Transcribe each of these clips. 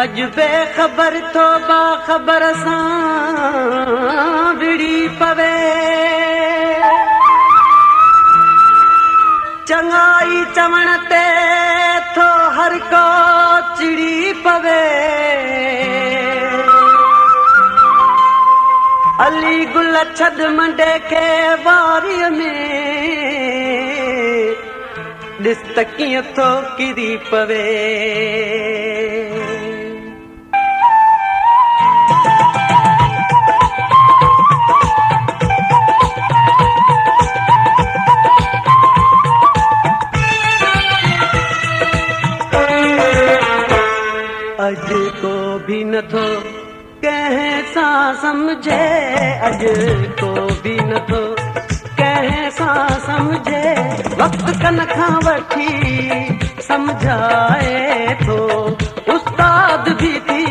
अज बेखबर थो बाखबर सां विड़ी पवे चङाई चवण ते थो हर को चिड़ी पवे अली गुल छद मंडे के वारीअ में ॾिस त कीअं थो किरी पवे अज को भी नथो कंहिं सां समझे अज को भी नथो कंहिं सां समझे वक्त कन खां वठी समझाए थो उस्ताद भी थी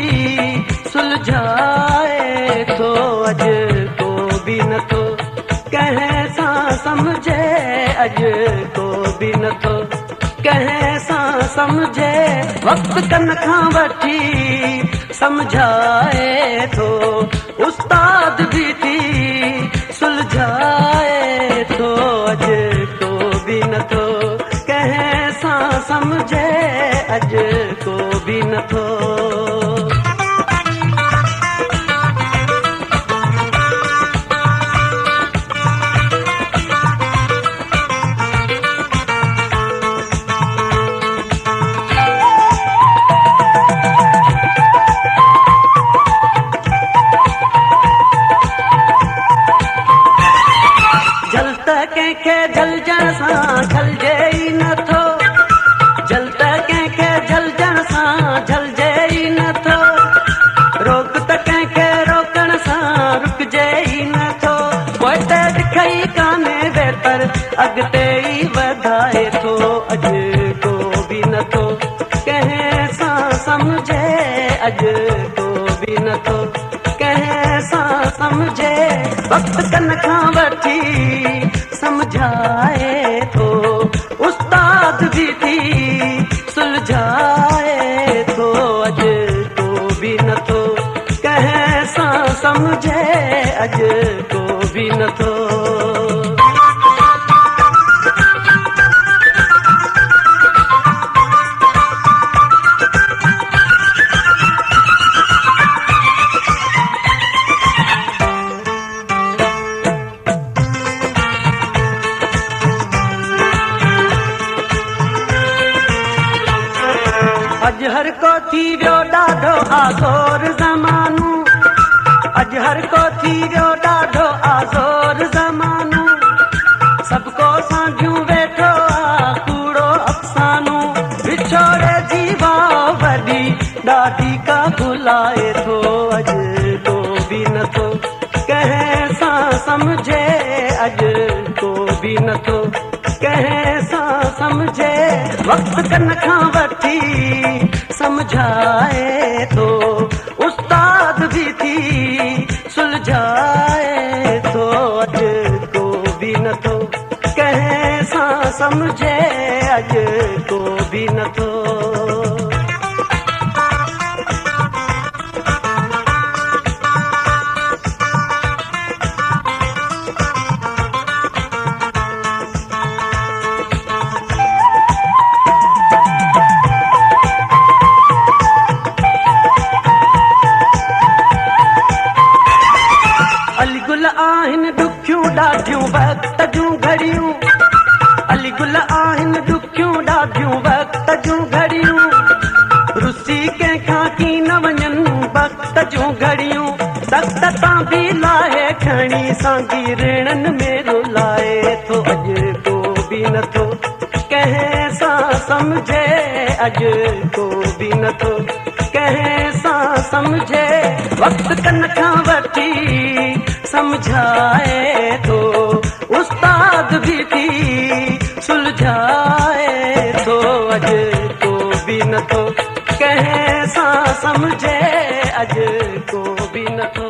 सुलझाए थो अज को भी नथो कंहिं सां समझे अज को भी नथो कंहिं सां समझे वक्त कन खां वठी समझाए थो उस्ताद भी थी सुलझाए थो अज को भी नथो कंहिं सां समझे अज को भी नथो कंहिंखे जलजण सां झलजे ई नथो जल त कंहिंखे जलजण सां झलजे ई नथो रोक त कंहिंखे रोकण सां रुकजे ई नथो पोइ त ॾिखई कान्हे बहितर अॻिते ई वधाए थो अॼ को बि नथो कंहिं सां समझे अॼ को बि नथो कंहिं सां समझे वक्त कन खां वठी समझाए थो उस्ताद भी थी सुलझाए थो अज को भी नथो कंहिं सां समझे अज को भी नथो अज हर को थी वियो ॾाढो आज़ोर ज़मानो अज हर को थी वियो ॾाढो आज़ोर ज़मानो सबको साझियूं वेठो आहे कूड़ो अफ़सानो विछोड़े जी वाह वॾी ॾाढी का भुलाए थो अज को बि नथो कंहिं सां समझे अज को बि नथो कंहिं सां समझे वक्त कन खां वठी समझाए थो उस्ताद भी थी सुलझाए थो अज को भी नथो कंहिं सां समझे अज को भी नथो अली गुल आहिनि ॾुखियूं ॾाढियूं वक़्त जूं घड़ियूं अली गुल आहिनि ॾुखियूं ॾाढियूं वक़्त जूं घड़ियूं रुसी कंहिंखां की न वञनि वक़्त जूं घड़ियूं सख़्त तां बि लाहे खणी सांगी ऋणनि में रुलाए थो अॼ को बि नथो कंहिं सां समझे अॼ को बि नथो कंहिं सां समझे वक़्त कन खां वठी समझाए थो उस्ताद भी थी सुलझाए थो अज को भी नथो कंहिं सां समझे अज को भी नथो